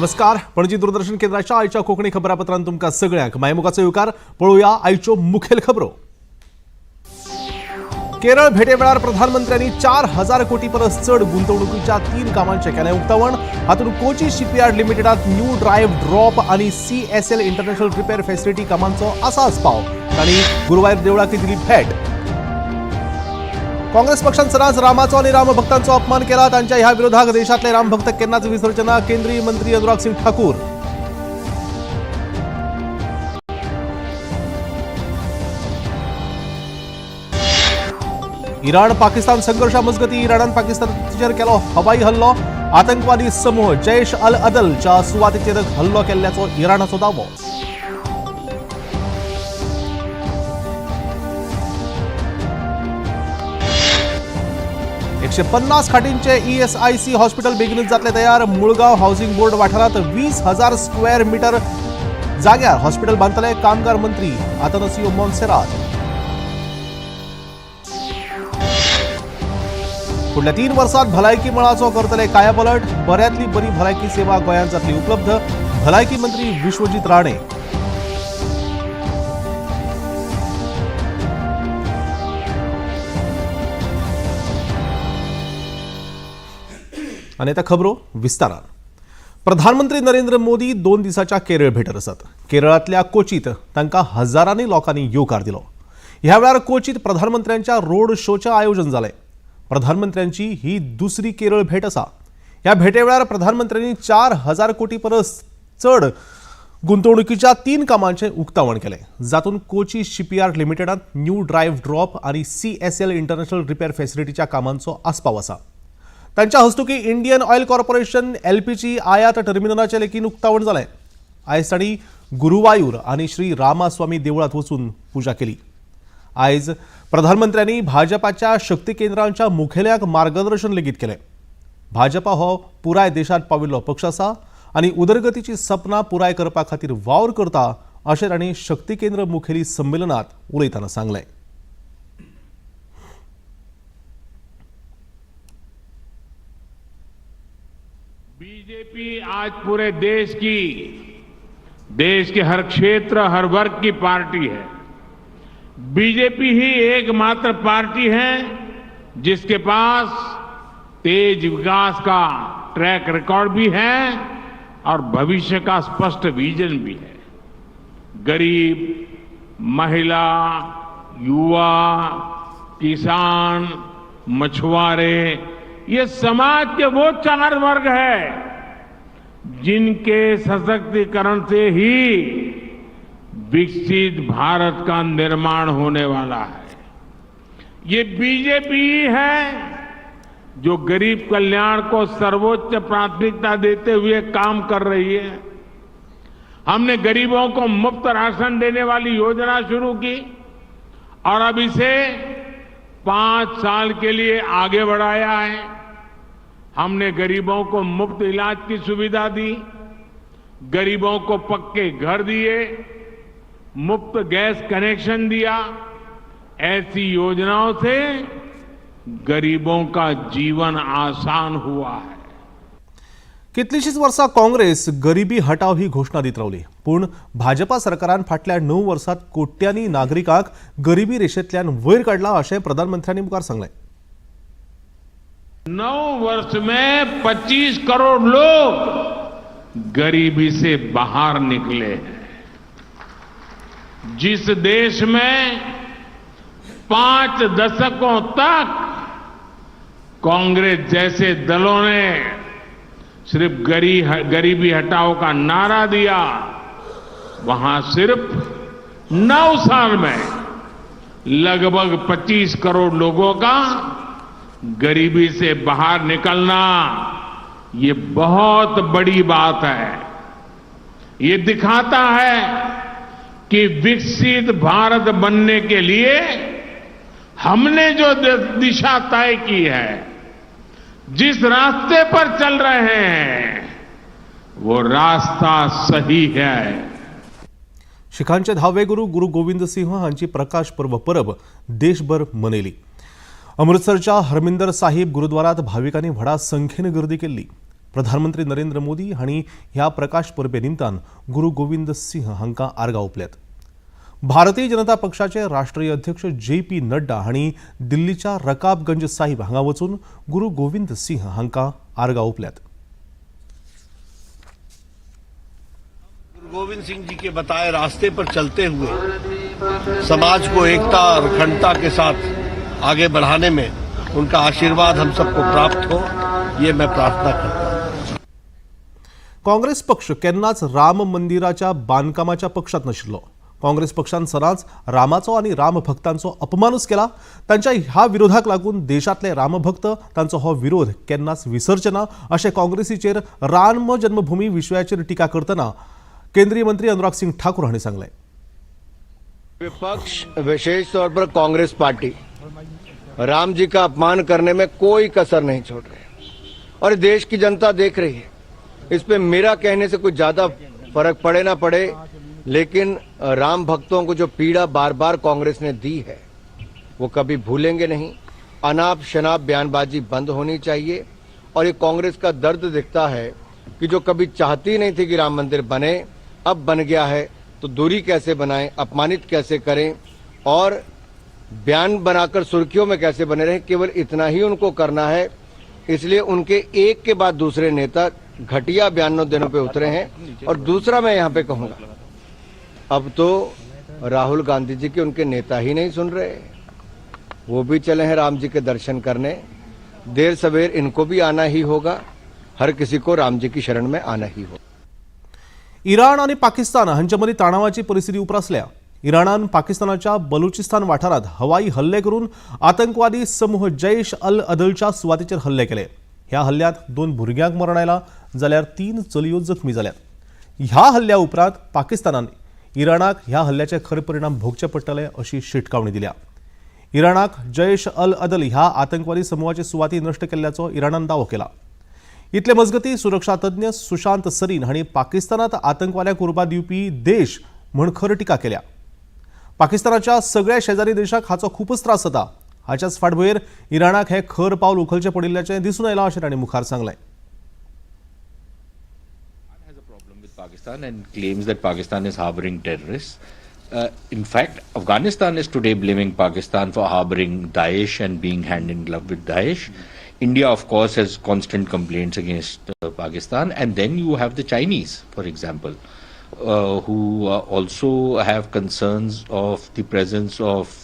नमस्कार. पणजी दूरदर्शन केंद्राच्या आयच्या कोकणी खबरापत्रांत तुमकां सगळ्यांक मायमुखाचो येवकार. पळोवया आयच्यो मुखेल खबरो. केरळ भेटे वेळार प्रधानमंत्र्यांनी 4,000 कोटी परस चड गुंतवणुकीच्या 3 कामांचे केले उक्तावण. हातूंत कोची शिपयार्ड लिमिटेडात न्यू ड्रायव्ह ड्रॉप आणि CSL इंटरनॅशनल रिपेअर फॅसिलिटी कामांचो आसा आस्पाव. तांणी गुरुवार देवळाक दिली भेट. काँग्रेस पक्षान सदांच रामाचो आनी रामभक्तांचो अपमान केला. तांच्या ह्या विरोधाक देशातले रामभक्त केन्नाच विसरचे ना. केंद्रीय मंत्री अनुराग सिंग ठाकूर. इराण पाकिस्तान संघर्षा मजगती इराणान पाकिस्तानाचेर केलो हवाई हल्लो. आतंकवादी समूह जैश अल अदलच्या सुवातेचेर हल्लो केल्ल्याचो इराणाचो दावो. 150 खाटींचे ESIC हॉस्पिटल बेगीनच जातले तयार. मुळगाव हाऊसिंग बोर्ड वाठारात 20,000 स्क्वेअर मीटर जाग्यार हॉस्पिटल बांदतले. कामगार मंत्री आतानासियो मोन्सेरात. फुडल्या 3 वर्षांत भलायकी मळाचो करतले कायापलट. बऱ्यांतली बरी भलायकी सेवा गोंयांत जातली उपलब्ध. भलायकी मंत्री विश्वजीत राणे. आणि आता खबरो विस्तारान. प्रधानमंत्री नरेंद्र मोदी 2 दिसाच्या केरळ भेटेर आसात. केरळातल्या कोचीत तांकां हजारांनी लोकांनी येवकार दिलो. ह्या वेळार कोचीत प्रधानमंत्र्यांच्या रोड शोचे आयोजन जालें. प्रधानमंत्र्यांची ही दुसरी केरळ भेट आसा. ह्या भेटे वेळार प्रधानमंत्र्यांनी 4,000 कोटी परस चड गुंतवणुकीच्या 3 कामांचे उक्तावण केले. जातून कोची शिपयार्ड लिमिटेडात न्यू ड्रायव्ह ड्रॉप आणि CSL इंटरनॅशनल रिपेअर फॅसिलिटीच्या कामांचो आस्पाव आसा. तांच्या हस्तुकी इंडियन ऑयल कॉर्पोरेशन LPG आयात टर्मिनलाचे लेगीत उक्तावण जालें. आयज तांणी गुरुवायूर आणि श्री रामास्वामी देवळात वचून पुजा केली. आयज प्रधानमंत्र्यांनी भाजपाच्या शक्ती केंद्रांच्या मुखेल्यांक मार्गदर्शन लेगीत केलें. भाजपा हो पुराय देशात पाविल्लो पक्ष आसा आणि उदरगतीची सपनां पुराय करपा खातीर वावर करता अशें तांणी शक्ती केंद्र मुखेली संमेलनात उलयतना सांगलें. बीजेपी आज पूरे देश के हर क्षेत्र हर वर्ग की पार्टी है. बीजेपी ही एकमात्र पार्टी है जिसके पास तेज विकास का ट्रैक रिकॉर्ड भी है और भविष्य का स्पष्ट विजन भी है. गरीब, महिला, युवा, किसान, मछुआरे, ये समाज के वो 4 वर्ग हैं जिनके सशक्तिकरण से ही विकसित भारत का निर्माण होने वाला है. ये बीजेपी ही है जो गरीब कल्याण को सर्वोच्च प्राथमिकता देते हुए काम कर रही है. हमने गरीबों को मुफ्त राशन देने वाली योजना शुरू की और अब इसे 5 साल के लिए आगे बढ़ाया है. हमने गरीबों को मुफ्त इलाज की सुविधा दी, गरीबों को पक्के घर दिए, मुफ्त गैस कनेक्शन दिया. ऐसी योजनाओं से गरीबों का जीवन आसान हुआ है. कितलीशीच वर्सां काँग्रेस गरिबी हटाव ही घोषणा दीत रावली. पूण भाजपा सरकारान फाटल्या 9 वर्सांत कोट्यांनी नागरिकांक गरिबी रेशेंतल्यान वयर काडला अशें प्रधानमंत्र्यांनी मुखार सांगलें. 9 वर्ष में 25 करोड़ लोग गरीबी से बाहर निकले हैं. जिस देश में 5 दशकों तक कांग्रेस जैसे दलों ने सिर्फ गरीबी हटाओ का नारा दिया, वहां सिर्फ 9 साल में लगभग 25 करोड़ लोगों का गरीबी से बाहर निकलना, ये बहुत बड़ी बात है. ये दिखाता है कि विकसित भारत बनने के लिए हमने जो दिशा तय की है, जिस रास्ते पर चल रहे हैं, वो रास्ता सही है. शिखांचे 10वे गुरु गोविंद सिंह हांची प्रकाश पर्व परब देशभर मनयली. अमृतसरच्या हरमिंदर साहिब गुरुद्वारात भाविकांनी व्हडा संख्येन गर्दी केल्ली. प्रधानमंत्री नरेंद्र मोदी हांणी ह्या प्रकाश परबे निमतान गुरू गोविंद सिंह हांकां आर्गां ओंपल्यात. भारतीय जनता पक्षाचे राष्ट्रीय अध्यक्ष JP नड्डा हांणी दिल्लीच्या रकाबगंज साहिब हांगा वचून गुरू गोविंद सिंह हांकां आर्गां ओंपल्यात. गोविंद सिंह जी के बताए रास्ते पर चलते हुए समाज को एकता और अखंडता के साथ आगे बढ़ाने में उनका आशीर्वाद हम सबको प्राप्त हो, ये मैं प्रार्थना करता हूं. काँग्रेस पक्ष केन्नाच राम मंदिराच्या बांदकामाच्या पक्षात नाशिल्लो. काँग्रेस पक्षान सदांच रामाचो आनी राम भक्तांचो अपमानूच केला. तांच्या ह्या विरोधाक लागून देशातले रामभक्त तांचो हो विरोध केन्नाच विसरचे ना अशें काँग्रेसीचेर राम जन्मभूमी विशयाचेर टिका करतना केंद्रीय मंत्री अनुराग सिंह ठाकुर हांणी सांगलें. विपक्ष विशेष तौर पर कांग्रेस पार्टी राम जी का अपमान करने में कोई कसर नहीं छोड़ रही और देश की जनता देख रही है. इस पे मेरा कहने से कुछ ज्यादा फर्क पड़े ना पड़े, लेकिन राम भक्तों को जो पीड़ा बार बार कांग्रेस ने दी है वो कभी भूलेंगे नहीं. अनाप शनाप बयानबाजी बंद होनी चाहिए और ये कांग्रेस का दर्द दिखता है कि जो कभी चाहती नहीं थी कि राम मंदिर बने, अब बन गया है तो दूरी कैसे बनाएं, अपमानित कैसे करें और बयान बनाकर सुर्खियों में कैसे बने रहें, केवल इतना ही उनको करना है. इसलिए उनके एक के बाद दूसरे नेता घटिया बयानों देने पे उतरे हैं. और दूसरा मैं यहाँ पे कहूंगा, अब तो राहुल गांधी जी के उनके नेता ही नहीं सुन रहे, वो भी चले हैं राम जी के दर्शन करने. देर सवेर इनको भी आना ही होगा, हर किसी को राम जी की शरण में आना ही होगा. इराण आणि पाकिस्तान हांचे मदीं तणावाची परिस्थिती उप्रासल्या. इराणान पाकिस्तानाच्या बलुचिस्तान वाठारांत हवाई हल्ले करून आतंकवादी समूह जैश अल अदलच्या सुवातेचेर हल्ले केले. ह्या हल्ल्यांत 2 भुरग्यांक मरण आयलां जाल्यार 3 चलयो जखमी जाल्यात. ह्या हल्ल्या उपरांत पाकिस्तानान इराणाक ह्या हल्ल्याचे खरे परिणाम भोगचे पडटले अशी शिटकावणी दिल्या. इराणाक जैश अल अदल ह्या आतंकवादी समूहाचे सुवाती नष्ट केल्ल्याचो इराणान दावो केला. इतले मजगती सुरक्षा तज्ञ सुशांत सरीन हांणी पाकिस्तानात आतंकवाद्यांक उर्बा दिवपी देश म्हूण खर टिका केल्या. पाकिस्तानाच्या सगळ्या शेजारी देशाक हाचो खूपच त्रास जाता. हाच्याच फाटभुंयेर इराणाक हे खर पावल उखलचें पडिल्ल्याचें दिसून आयलां अशें तांणी मुखार सांगलें. Pakistan and claims that Pakistan is harboring terrorists. In fact, Afghanistan is today blaming Pakistan for harboring Daesh and being hand in glove with Daesh. India, of course, has constant complaints against Pakistan. And then you have the Chinese, for example, who also have concerns of the presence of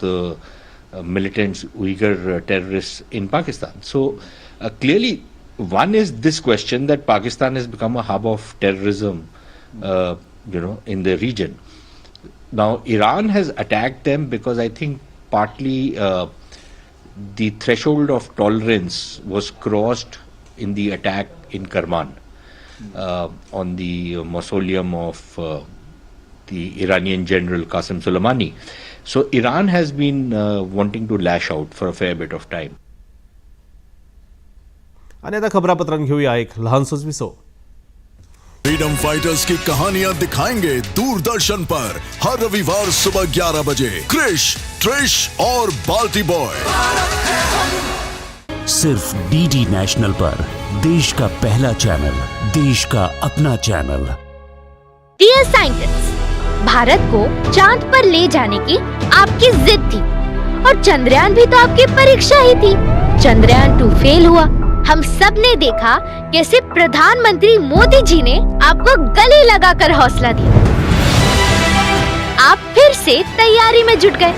the militant Uyghur terrorists in Pakistan. So clearly, one is this question that Pakistan has become a hub of terrorism, in the region. Now, Iran has attacked them because I think partly the threshold of tolerance was crossed in the attack in Kerman on the mausoleum of the Iranian general Qasem Soleimani. So Iran has been wanting to lash out for a fair bit of time. आणि आता खबरापत्रांत घेऊया एक लहानसंच विसव. Freedom fighters की कहानियां दिखाएंगे दूरदर्शन पर हर रविवार सुबह 11 बजे क्रिश, ट्रिश और बाल्टी बॉय. सिर्फ DD नेशनल पर, देश का पहला चैनल, देश का अपना चैनल. डियर साइंटिस्ट, भारत को चांद पर ले जाने की आपकी जिद थी और चंद्रयान भी तो आपकी परीक्षा ही थी. चंद्रयान 2 फेल हुआ. हम सब ने देखा कैसे प्रधानमंत्री मोदी जी ने आपको गले लगाकर हौसला दिया. आप फिर से तैयारी में जुट गए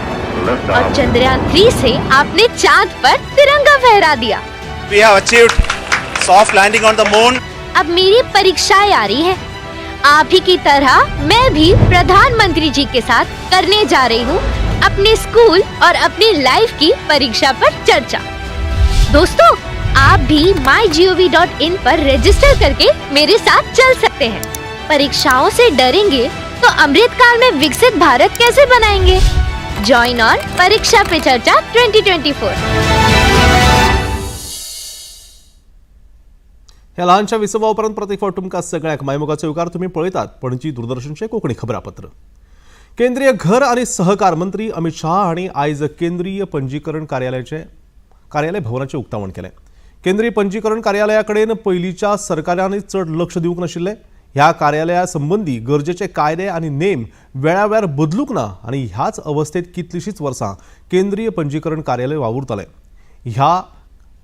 और चंद्रयान 3 से आपने चांद पर तिरंगा फहरा दिया. We have achieved soft landing on the moon. अब मेरी परीक्षाएं आ रही है. आप ही की तरह मैं भी प्रधानमंत्री जी के साथ करने जा रही हूँ अपने स्कूल और अपनी लाइफ की परीक्षा पर चर्चा. दोस्तों, आप भी mygov.in पर रजिस्टर करके मेरे साथ चल सकते हैं. परीक्षाओं से डरेंगे तो अमृतकाल में विकसित भारत कैसे बनाएंगे? जॉइन ऑन परीक्षा पे चर्चा 2024. ह्या ल्हानशा विसवा उपरांत प्रतिफावट तुमकां सगळ्यांक मायमोगाचो उकार तुमी पळयतात पणजी दूरदर्शनचे कोंकणी खबरापत्र. केंद्रीय घर आनी सहकार मंत्री अमित शाह हांणी आयज केंद्रीय पंजीकरण कार्यालय भवनाचें उक्तावण केलें. केंद्रीय पंजीकरण कार्यालयाकडेन पयलींच्या सरकारांनी चड लक्ष दिवंक नाशिल्ले. ह्या कार्यालया संबंधी गरजेचे कायदे आनी नेम वेळावेळार बदलूंक ना आनी ह्याच अवस्थेत कितलींशींच वर्सां केंद्रीय पंजीकरण कार्यालय वावुरतलें.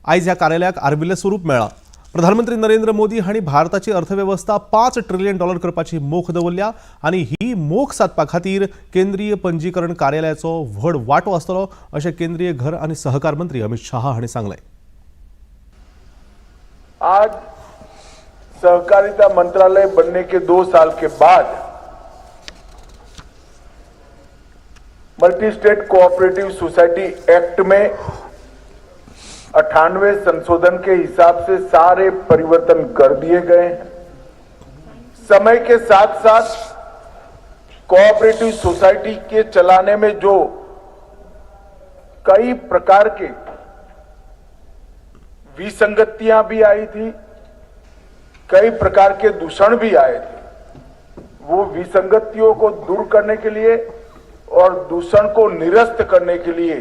आयज ह्या कार्यालयाक आर्विल्लें स्वरूप मेळ्ळां. प्रधानमंत्री नरेंद्र मोदी हांणी भारताची अर्थवेवस्था $5 ट्रिलियन करपाची मोख दवरल्या आनी ही मोख सादपा खातीर केंद्रीय पंजीकरण कार्यालयाचो व्हड वांटो आसतलो अशें केंद्रीय घर आनी सहकार मंत्री अमित शाह हांणी सांगलें. आज सहकारिता मंत्रालय बनने के 2 साल के बाद multi state cooperative society act में 98 संशोधन के हिसाब से सारे परिवर्तन कर दिए गए हैं. समय के साथ साथ कोऑपरेटिव सोसाइटी के चलाने में जो कई प्रकार के विसंगतियां भी आई थी, कई प्रकार के दूषण भी आए थे. वो विसंगतियों को दूर करने के लिए और दूषण को निरस्त करने के लिए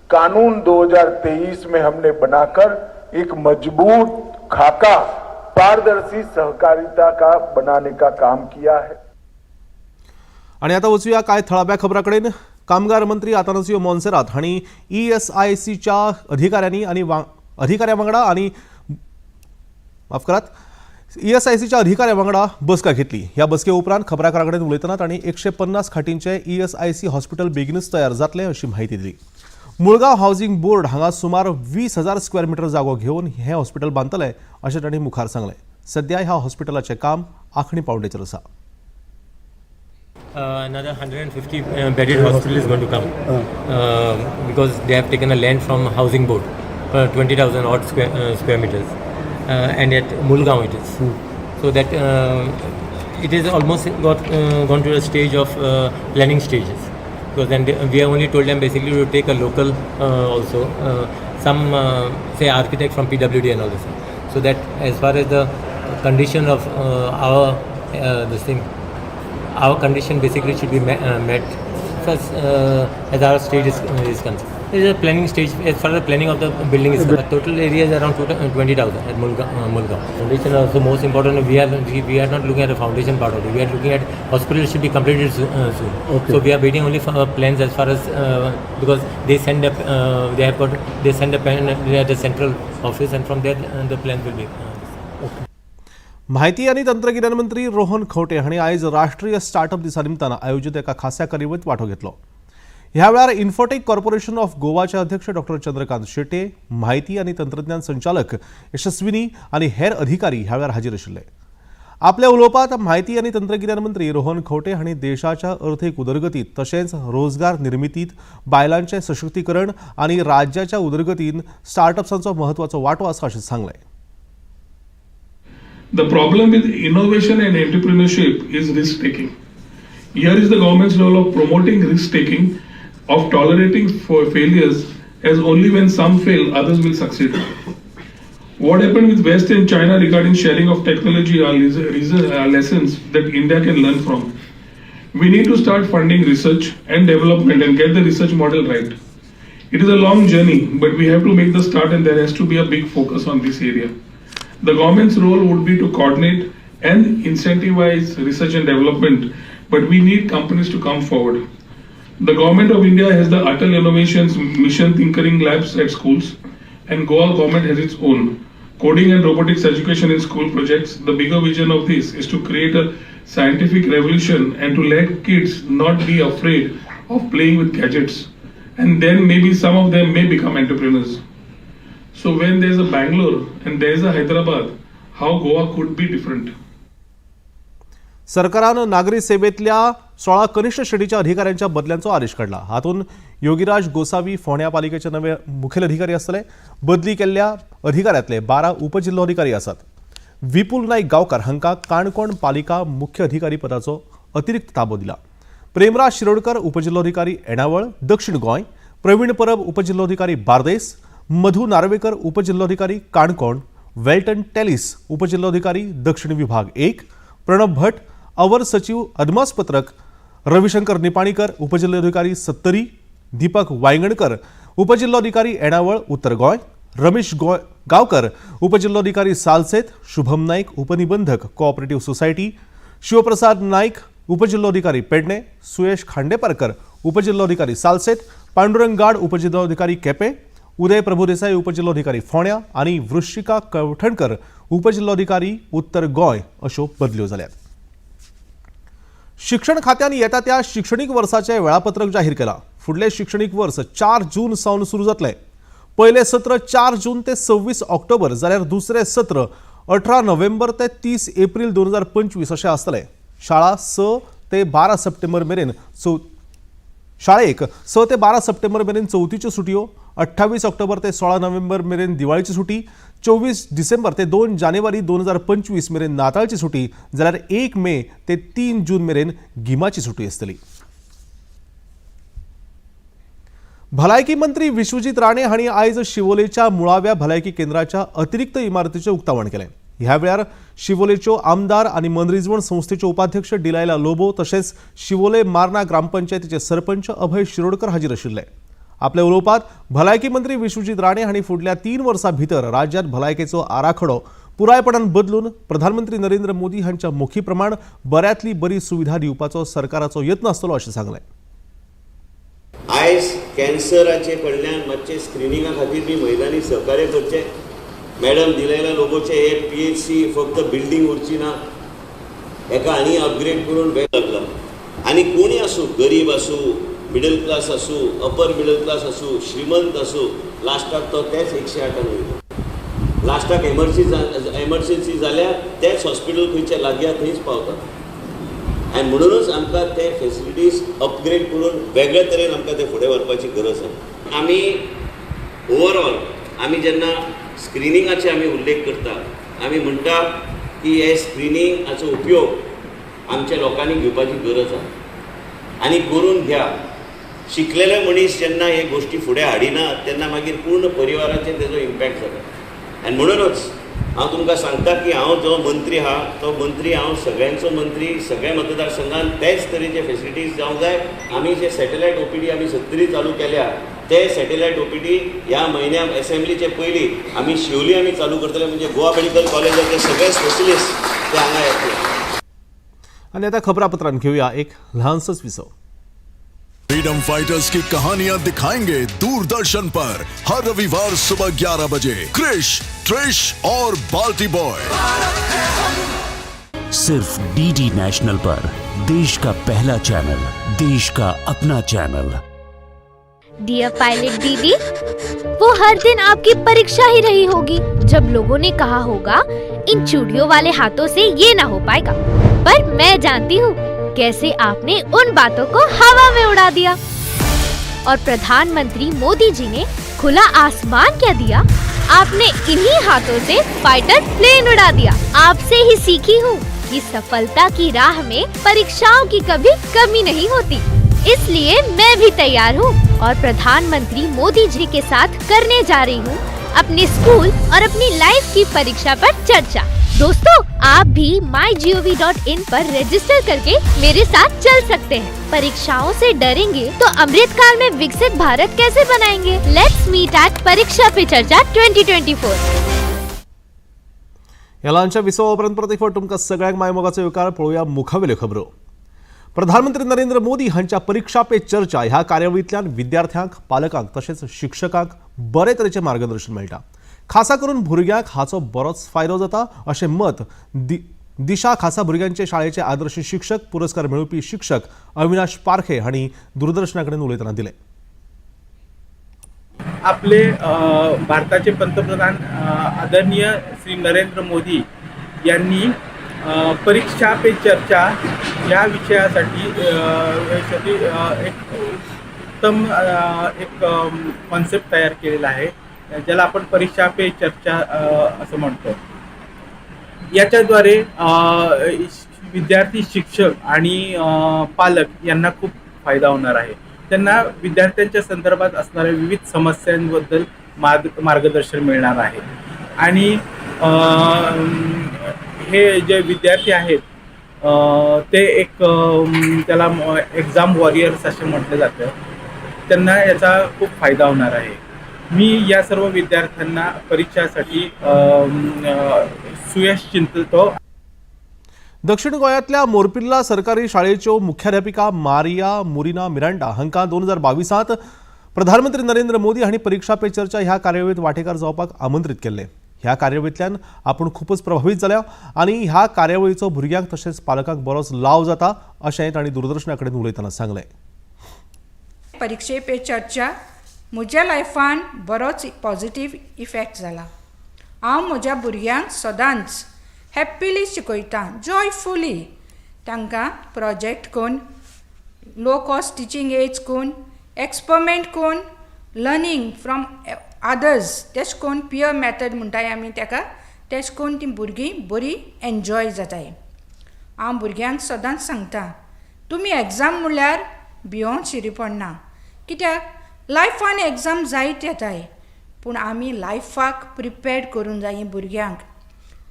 कानून 2023 में हमने बनाकर एक मजबूत खाका पारदर्शी सहकारिता का बनाने का काम किया है. आणि आता वचूया कांय थळाव्या खबरांकडेन. कामगार मंत्री आतानासियो मोन्सेरात हांणी ESICच्या अधिकाऱ्यां वांगडा बसका घेतली. ह्या बसके उपरांत खबराकारां कडेन उलयतना तांणी 150 खाटींचे ESIC हॉस्पिटल बेगीनच तयार जातले अशी माहिती दिली. मुळगांव हावसिंग बोर्ड हांगा सुमार 20,000 स्क्वेअर मीटर जागो घेवन हें हॉस्पिटल बांदतले अशें तांणी मुखार सांगलें. सध्या ह्या हॉस्पिटलाचें काम आखणी पावंडेचेर आसा. Another 150 bedded hospital is going to come because they have taken a land from housing board for 20,000 odd square meters and at Mulgaon it is. So that it is almost gone to the stage of planning stages, because then we have only told them basically to take a local also some say architect from PWD and all this, so that as far as the condition of our condition basically should be met first as our stage is concerned. There is a planning stage as far as the planning of the building is concerned. The total area is around 20,000 at Mulgaon. Foundation also most important. We are not looking at the foundation part of it. We are looking at hospital should be completed soon. Okay. So we are waiting only for plans as far as because they send a plan at the central office, and from there the plans will be. माहिती आणि तंत्रगिन्यान मंत्री रोहन खंवटे हांणी आयज राष्ट्रीय startup दिसा निमतान आयोजीत एका खासा कार्यावळीत वांटो घेतलो. ह्या वेळार इन्फोटेक कॉर्पोरेशन ऑफ गोवाचे अध्यक्ष डॉ चंद्रकांत शेटे, माहिती आणि तंत्रज्ञान संचालक यशस्विनी आणि हेर अधिकारी ह्या वेळार हाजीर आशिल्ले. आपल्या उलोवपांत माहिती आणि तंत्रगिन्यान मंत्री रोहन खंवटे हांणी देशाच्या अर्थीक उदरगतीत तशेंच रोजगार निर्मितीत बायलांचे सशक्तीकरण आणि राज्याच्या उदरगतीन स्टार्टअप्सांचो महत्वाचो वांटो आसा अशें सांगलें. The problem with innovation and entrepreneurship is risk-taking. Here is the government's role of promoting risk-taking, of tolerating failures, as only when some fail, others will succeed. What happened with West and China regarding sharing of technology are lessons that India can learn from. We need to start funding research and development and get the research model right. It is a long journey, but we have to make the start, and there has to be a big focus on this area. The government's role would be to coordinate and incentivize research and development, but we need companies to come forward. The government of India has the Atal Innovations Mission Tinkering Labs at schools, and Goa government has its own. Coding and robotics education in school projects. The bigger vision of this is to create a scientific revolution and to let kids not be afraid of playing with gadgets. And then maybe some of them may become entrepreneurs. So when there's a Bangalore and there's a Hyderabad, how Goa could be different? सरकारान नागरी सेवेतल्या 16 कनिष्ठ श्रेणीच्या अधिकाऱ्यांच्या बदल्यांचो आदेश काढला. हातून योगीराज गोसावी फोंड्या पालिकेचे नवे मुखेल अधिकारी आसतले. बदली केल्ल्या अधिकाऱ्यांतले 12 उपजिल्लोधिकारी आसात. विपुल नाईक गांवकार हांकां काणकोण पालिका मुख्य अधिकारी पदाचो अतिरिक्त ताबो दिला. प्रेमराज शिरोडकर उपजिल्लोधिकारी एणावळ दक्षिण गोंय, प्रवीण परब उपजिल्लोधिकारी बार्देस, मधु नार्वेकर उपजिल्लोधिकारी काणकोण, वेल्टन टेलिस उपजिल्लोधिकारी दक्षिण विभाग 1, प्रणब भट अवर सचिव अदमासपत्रक, रविशंकर निपाणीकर उपजिल्लोधिकारी सत्तरी, दीपक वांयगणकर उपजिल्लोधिकारी एणावळ उत्तर गोंय, रमेश गावकर, उपजिल्हाधिकारी सालसेत, शुभम नाईक, उपनिबंधक कोऑपरेटिव्ह सोसायटी, शिवप्रसाद नाईक, उपजिल्हाधिकारी पेडणे, सुयश खांडेपारकर, उपजिल्हाधिकारी सालसेत, पांडुरंग गाड, उपजिल्हाधिकारी केपे, उदय प्रभुदेसाई, उपजिल्हाधिकारी फोंड्या आणि वृश्चिका कवठणकर, उपजिल्हाधिकारी उत्तर गोंय अशो बदल्यो जाल्यात. शिक्षण खात्यान येता त्या शिक्षणीक वर्साचे वेळापत्रक जाहीर केला. फुडले शिक्षणीक वर्स 4 जून सावन सुरू जातले. पहिले सत्र 4 जून ते 26 ऑक्टोबर जाल्यार दुसरे सत्र 18 नोव्हेंबर ते 30 एप्रिल 2025 अशें आसतले. शाळा 6 ते 12 सप्टेंबर मेरेन शाळेक 6 ते 12 सप्टेंबर मेरेन चवथीच्यो सुटयो, 28 ऑक्टोबर ते 16 नोव्हेंबर मेरेन दिवाळीची सुटी, 24 डिसेंबर ते 2 जानेवारी 2025 मेरेन नाताळची सुटी जाल्यार 1 मे ते 3 जून मेरेन गिमाची सुटी आसतली. भलायकी मंत्री विश्वजीत राणे हांणी आयज शिवोलेच्या मुळाव्या भलायकी केंद्राच्या अतिरिक्त इमारतीचें उक्तावण केलें. ह्या वेळार शिवोलेच्यो आमदार आनी मनरिजवण संस्थेच्यो उपाध्यक्ष डिलायला लोबो तशेंच शिवोले मार्ना ग्रामपंचायतीचे सरपंच अभय शिरोडकर हाजीर आशिल्ले. आपल्या उलोवपांत भलायकी मंत्री विश्वजीत राणे हांणी फुडल्या 3 वर्सां भितर राज्यांत भलायकेचो आराखडो पुरायपणान बदलून प्रधानमंत्री नरेंद्र मोदी हांच्या मोखी प्रमाण बऱ्यांतली बरी सुविधा दिवपाचो सरकाराचो यत्न आसतलो अशें सांगलें. आयज कॅन्सराचे कडल्यान मातशें स्क्रिनिंगा खातीर बी महिलांनी सहकार्य करचें. मॅडम दिलायला लोबोचे हे PHC फक्त बिल्डिंग उरची ना, हेका आनी अपग्रेड करून वेग लागला. आनी कोणी आसूं, गरीब आसूं, मिडल क्लास आसूं, अपर मिडल क्लास आसूं, श्रीमंत आसूं, लास्टाक तो तेच 108 वयता. लास्टाक एमर्जन्सी जाल्यार तेच हॉस्पिटल खंयचे लागया थंयच पावता. आनी म्हणूनच आमकां ते फेसिलिटीज अपग्रेड करून वेगळ्या तरेन आमकां ते फुडें व्हरपाची गरज आसा. आमी ओवरऑल आमी जेन्ना स्क्रिनिंगाचे आमी उल्लेख करता, आमी म्हणटा की हे स्क्रिनिंगाचो उपयोग आमच्या लोकांनी घेवपाची गरज आसा आनी करून घ्या. शिकलेले मनीस जेन्ना हे गोश्टी फुडें हाडिना तेन्ना मागीर पूर्ण परिवाराचेर तेजो इम्पॅक्ट जाता. आनी म्हणूनच हांव तुमकां सांगता की हांव जो मंत्री आहा तो मंत्री हांव सगळ्यांचो मंत्री, सगळ्या मतदारसंघात तेच तरेचे फेसिलिटीज जावंक जाय. आमी जे सॅटेलायट OPD आमी 70 चालू केल्या, ते सॅटेलायट OPD ह्या म्हयन्याक असेंब्लीचे पयलीं आमी शिवोली आमी चालू करतले. म्हणजे गोवा मेडिकल कॉलेजाचे सगळे स्पेशलिस्ट ते हांगा येतले. आणि आता खबरापत्रांत घेऊया एक लहानसंच विसव. फ्रीडम फाइटर्स की कहानियां दिखाएंगे दूरदर्शन पर हर रविवार सुबह 11 बजे. क्रिश, ट्रिश और बाल्टी बॉय सिर्फ DD नेशनल पर, देश का पहला चैनल, देश का अपना चैनल. डियर पायलट दीदी, वो हर दिन आपकी परीक्षा ही रही होगी जब लोगों ने कहा होगा इन चूड़ियों वाले हाथों से ये ना हो पाएगा. पर मैं जानती हूँ कैसे आपने उन बातों को हवा में उड़ा दिया. और प्रधानमंत्री मोदी जी ने खुला आसमान क्या दिया, आपने इन्हीं हाथों से फाइटर प्लेन उड़ा दिया. आपसे ही सीखी हूँ कि सफलता की राह में परीक्षाओं की कभी कमी नहीं होती. इसलिए मैं भी तैयार हूँ और प्रधानमंत्री मोदी जी के साथ करने जा रही हूँ अपने स्कूल और अपनी लाइफ की परीक्षा पर चर्चा. दोस्तों, आप भी mygov.in पर रजिस्टर करके मेरे साथ चल सकते हैं. परीक्षाओं से डरेंगे तो अमृतकाल में विकसित भारत कैसे बनाएंगे? लेट्स मीट एट परीक्षा पे चर्चा 2024. ह्या ल्हानशा विसवाउपरांत परत एक फावट तुमकां सगळ्यांक मायमोगाचो येवकार. पळोवया मुखावेल्यो खबरो. प्रधानमंत्री नरेंद्र मोदी हांच्या परीक्षा पे चर्चा ह्या कार्यावळींतल्यान विद्यार्थ्यांक, पालकांक तशेंच शिक्षकांक बरे तरेचें मार्गदर्शन मेळटा. खासा करून भुरग्यांक हाचो बरोच फायदो जाता अशें मत दिशा खासा भुरग्यांचे शाळेचे आदर्श शिक्षक पुरस्कार मेळोवपी शिक्षक अविनाश पारखे हांणी दूरदर्शना कडेन उलयतना दिले. आपले भारताचे पंतप्रधान आदरणीय श्री नरेंद्र मोदी यांनी परीक्षा पे चर्चा या विषयासाठी एक उत्तम एक कॉन्सेप्ट तयार केलेला आहे, ज्याला आपण परीक्षा पे चर्चा असं म्हणतो. याच्याद्वारे विद्यार्थी, शिक्षक आणि पालक यांना खूप फायदा होणार आहे. त्यांना विद्यार्थ्यांच्या संदर्भात असणाऱ्या विविध समस्यांबद्दल मार्गदर्शन मिळणार आहे. आणि हे जे विद्यार्थी आहेत ते एक त्याला एक्झाम वॉरियर्स असे म्हटलं जातं. त्यांना याचा खूप फायदा होणार आहे. मी या सर्व विद्यार्थ्यांना परीक्षासाठी सुयश चिंततो. दक्षिण गोंयांतल्या मोरपिल्ला सरकारी शाळेच्यो मुख्याध्यापिका मारिया मुरिना मिरांडा हांकां 2022 प्रधानमंत्री नरेंद्र मोदी हांणी परीक्षा पे चर्चा ह्या कार्यावळीत वांटेकार जावपाक आमंत्रीत केल्ले. ह्या कार्यावळींतल्यान आपूण खूपच प्रभावीत जाल्या आनी ह्या कार्यावळीचो भुरग्यांक तशेंच पालकांक बरोच लाव जाता अशें तांणी दूरदर्शना कडेन उलयतना सांगलें. परीक्षे पे चर्चा म्हज्या लायफान बरोच पॉझिटिव्ह इफेक्ट जाला. हांव म्हज्या भुरग्यांक सदांच हॅप्पिली शिकयता, जॉयफुली. तांकां प्रोजेक्ट कोन्न, लो कॉस्ट टिचींग एड्स कोन्न, एक्सपेरिमेंट कोन्न, लर्निंग फ्रॉम अदर्स, तेश कोन्न पियर मेथड म्हणटाय आमी ताका, तेश कोन्न तीं भुरगीं बरी एन्जॉय जाताय. हांव भुरग्यांक सदांच सांगता, तुमी एग्जाम म्हणल्यार भिवून शिरी पडना. कित्याक लायफान एग्जाम जायत येताय, पूण आमी लायफाक प्रिपेर्ड करूंक जाय भुरग्यांक.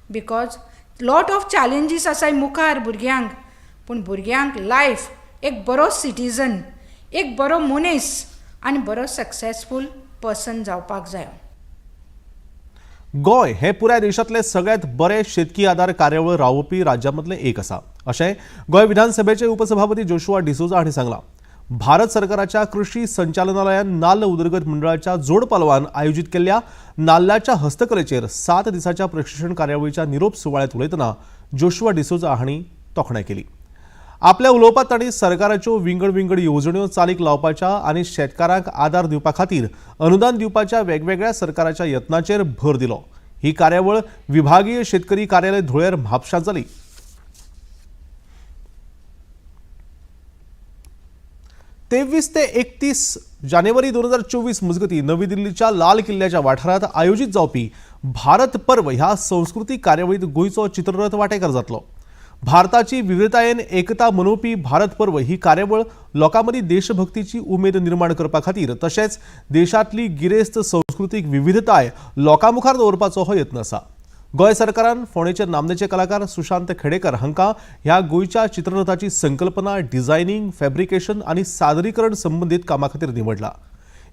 बिकॉज लॉट ऑफ चॅलेंजीस आसाय मुखार भुरग्यांक, पूण भुरग्यांक लायफ एक बरो सिटीजन, एक बरो मनीस आनी बरो सक्सेसफूल पर्सन जावपाक जाय. गोंय हे पुराय देशांतले सगळ्यात बरे शेतकी आदार कार्यावळ राबोवपी राज्यांमदलें एक आसा अशें गोंय विधानसभेचे उपसभापती जोशुआ डिसोजा हांणी सांगलां. भारत सरकाराच्या कृषी संचालनालयान नाल्ल उदरगत मंडळाच्या जोड पालवान आयोजीत केल्ल्या नाल्लाच्या हस्तकलेचेर 7 दिसांच्या प्रशिक्षण कार्यावळीच्या निरोप सुवाळ्यात उलयतना जोशुआ डिसोजा हांणी तोखणाय केली. आपल्या उलोवपांत तांणी सरकाराच्यो विंगड येवजण्यो चालीक लावपाच्या आनी शेतकारांक आदार दिवपा खातीर अनुदान दिवपाच्या वेगवेगळ्या सरकाराच्या यत्नांचेर भर दिलो. ही कार्यावळ विभागीय शेतकरी कार्यालय धुळेर म्हापशांत जाली. 23 ते 31 जानेवारी 2024 मजगती नवी दिल्लीच्या लाल किल्ल्याच्या वाठारांत आयोजीत जावपी भारत पर्व ह्या संस्कृतीक कार्यावळीत गोंयचो चित्ररथ वांटेकार जातलो. भारताची विविधतायेन एकता मनोवपी भारत पर्व ही कार्यावळ लोकांमदी देशभक्तीची उमेद निर्माण करपा खातीर तशेंच देशांतली गिरेस्त संस्कृतीक विविधताय लोकांमुखार दवरपाचो हो यत्न आसा. गोंय सरकारान फोंडेचे नामनेचे कलाकार सुशांत खेडेकर हांकां ह्या गोंयच्या चित्ररथाची संकल्पना, डिझायनिंग, फॅब्रिकेशन आनी सादरीकरण संबंदीत कामा खातीर निवडला.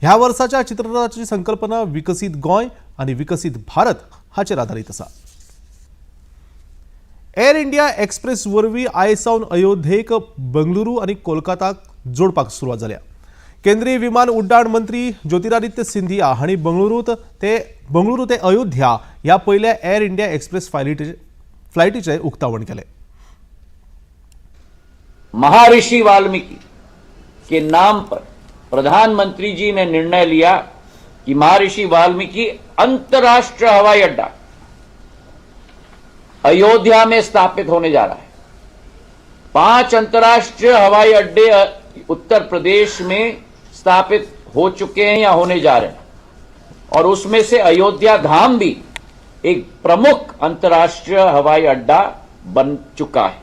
ह्या वर्साच्या चित्ररथाची संकल्पना विकसीत गोंय आनी विकसीत भारत हाचेर आदारीत आसा. एअर इंडिया एक्सप्रेस वरवीं आयज सावन अयोध्येक बंगळुरू आनी कोलकाताक जोडपाक सुरवात जाल्या. केंद्रीय विमान उड्डाण मंत्री ज्योतिरादित्य सिंधिया हांणी बंगळुरू ते अयोध्या ह्या पयल्या एअर इंडिया एक्सप्रेस फ्लायटीचें उक्तावण केलें. महर्षि वाल्मीकि के नाम पर प्रधानमंत्री जी ने निर्णय लिया कि महर्षि वाल्मीकि अंतर्राष्ट्रीय हवाई अड्डा अयोध्या में स्थापित होने जा रहा है. 5 अंतर्राष्ट्रीय हवाई अड्डे उत्तर प्रदेश में स्थापित हो चुके हैं या होने जा रहे हैं और उसमें से अयोध्या धाम भी एक प्रमुख अंतर्राष्ट्रीय हवाई अड्डा बन चुका है.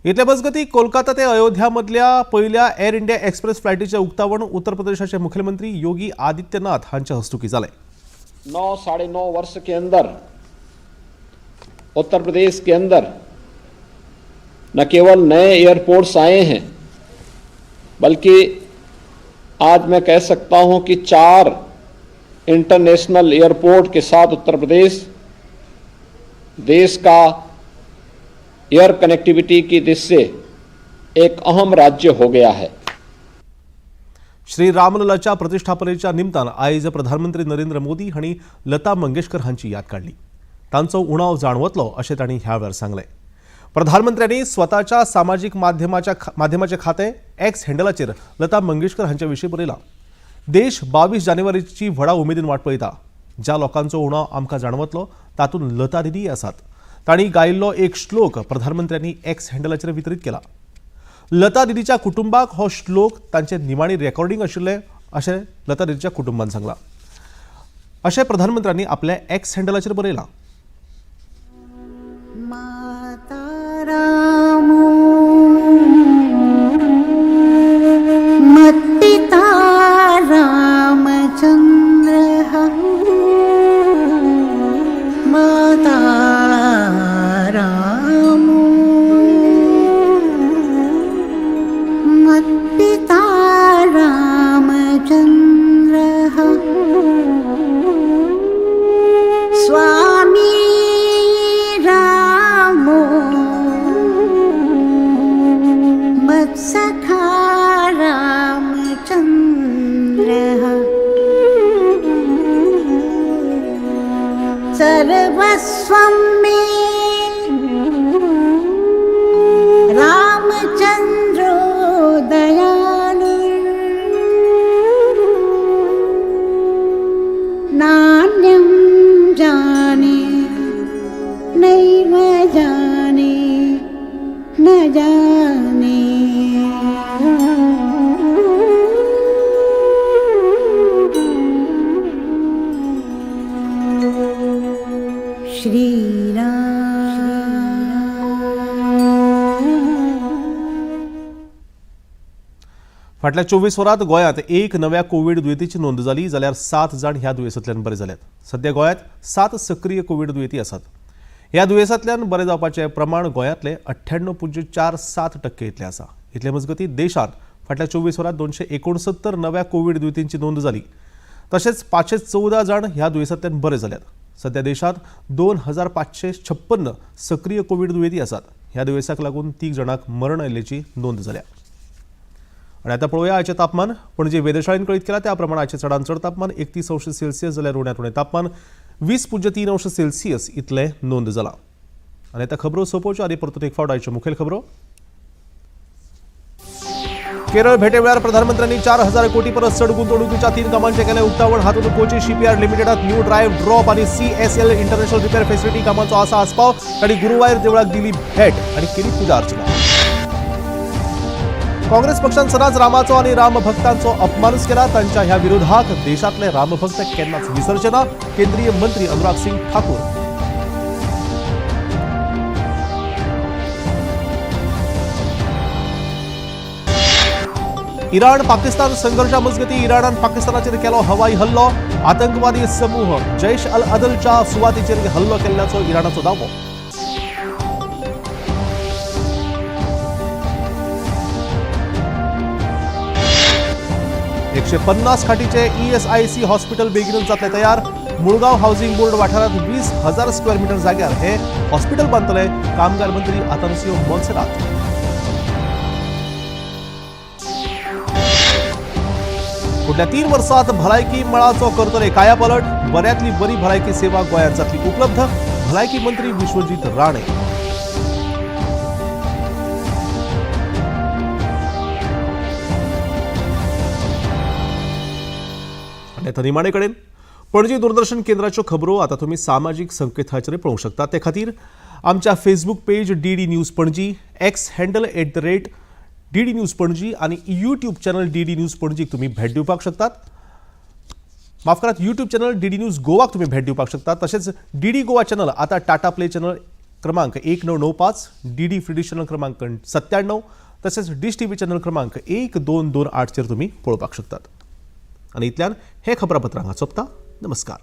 इतले मजगती कोलकाता ते अयोध्या मधल्या पयल्या एअर इंडिया एक्सप्रेस फ्लायटीचे उक्तावण उत्तर प्रदेशाचे मुख्यमंत्री योगी आदित्यनाथ हांच्या हस्तुकी जालें. 9-9.5 वर्ष के अंदर उत्तर प्रदेश के अंदर न केवल नए एयरपोर्ट्स आए हैं बल्कि आज मैं कह सकता हूं कि 4 इंटरनेशनल एयरपोर्ट के साथ उत्तर प्रदेश देश का एयर कनेक्टिविटी की दृष्टि से एक अहम राज्य हो गया है. श्री रामललाच्या प्रतिष्ठापनेच्या निमतान आयज प्रधानमंत्री नरेंद्र मोदी हांणी लता मंगेशकर हांची याद काडली. तांचो उणाव जाणवतलो अशें तांणी ह्या वेळार सांगलें. प्रधानमंत्र्यांनी स्वताच्या सामाजीक माध्यमाचे खातें एक्स हँडलाचेर लता मंगेशकर हांच्या विशीं बरयलां. देश 22 जानेवारीची व्हडा उमेदीन वाट पळयता. ज्या लोकांचो उणाव आमकां जाणवतलो तातूंत लता दिदी आसात. तांणी गायिल्लो एक श्लोक प्रधानमंत्र्यांनी एक्स हँडलाचेर वितरीत केला. लता दिदीच्या कुटुंबाक हो श्लोक तांचे निमाणी रेकॉर्डिंग आशिल्लें अशें लता दिदीच्या कुटुंबान सांगलां. अशें प्रधानमंत्र्यांनी आपल्या एक्स हँडलाचेर बरयलां. मत्पिता रामचंद्र माता रामो मत्पिता रामचंद्र न जाने श्री फाटल्या 24 वरांत गोंयांत एक नव्या कोविड दुयेंतीची नोंद जाली जाल्यार 7 जाण ह्या दुयेंसांतल्यान बरे जाल्यात. सध्या गोंयांत 7 सक्रिय कोविड दुयेंती आसात. ह्या दुयेंसांतल्यान बरे जावपाचें प्रमाण गोंयांतले 98.47% इतलें आसा. इतले मजगतीं देशांत फाटल्या 24 वरांत 269 नव्या कोविड दुयेंतींची नोंद जाली. तशेंच 514 जाण ह्या दुयेंसांतल्यान बरे जाल्यात. सध्या देशांत 2556 सक्रिय कोविड दुयेंती आसात. ह्या दुयेंसाक लागून 3 जाणांक मरण आयिल्ल्याची नोंद जाल्या. आणि आता पळोवया आयचें तापमान. पणजे वेधशाळेन कळीत केला त्या प्रमाण आयचें चडांत चड तापमान 31°C जाल्यार उण्यांत उणें तापमान 20.3°C इतलें नोंद जालां. आनी आतां खबरो सोंपोवच्यो आनी परतून एक फावट आयच्यो मुखेल खबरो. केरळ भेटे वेळार प्रधानमंत्र्यांनी 4,000 कोटी परस चड गुंतवणुकीच्या 3 कामांचें केलें उक्तावण. हातूंत कोची शिपयार्ड लिमिटेडांत न्यू ड्रायव्ह ड्रॉप आनी CSL इंटरनॅशनल रिपेर फेसिलिटी कामांचो आसा आस्पाव. तांणी गुरुवायर देवळाक दिली भेट आनी केली पुजा अर्चना. काँग्रेस पक्षान सदांच रामाचो आनी रामभक्तांचो अपमानच केला. तांच्या ह्या विरोधाक देशांतले रामभक्त केन्नाच विसरचे ना. केंद्रीय मंत्री अनुराग सिंग ठाकूर. इराण पाकिस्तान संघर्षा मजगती इराणान पाकिस्तानाचेर केलो हवाई हल्लो. आतंकवादी समूह जैश अल अदलच्या सुवातीचेर हल्लो केल्ल्याचो इराणाचो दावो. एकशे 50 खाटीचे ESIC हॉस्पिटल बेगीनच जातले तयार. मुळगाव हाऊसिंग बोर्ड वाठारांत 20,000 स्क्वेअर मीटर जाग्यार हे हॉस्पिटल बांदतले. कामगार मंत्री आतानासियो मोन्सेरात. फुडल्या 3 वर्सांत भलायकी मळाचो करतले कायापालट. बऱ्यांतली बरी भलायकी सेवा गोंयांत जातली उपलब्ध. भलायकी मंत्री विश्वजीत राणे. निमाणे कडेन पणजी दूरदर्शन केंद्राच्यो खबरो आता तुम्ही सामाजीक संकेतथळाचेर पळोवंक शकता. ते खातीर आमच्या Facebook page DD news Panaji, X handle @DD news Panaji आनी यूट्यूब चॅनल DD न्यूज पणजीक तुम्ही भेट दिवपाक शकतात. माफ करात, यूट्यूब चॅनल DD न्यूज गोवाक तुम्ही भेट दिवपाक शकतात. तशेंच DD गोवा चॅनल आता टाटा प्ले चॅनल क्रमांक 1995, DD फ्री डिश चॅनल क्रमांक 97, तशेंच डिश TV चॅनल क्रमांक 1228 चेर तुम्ही पळोवपाक शकतात. आणि इतल्यान हे खबरापत्र हांगा सोंपता. नमस्कार.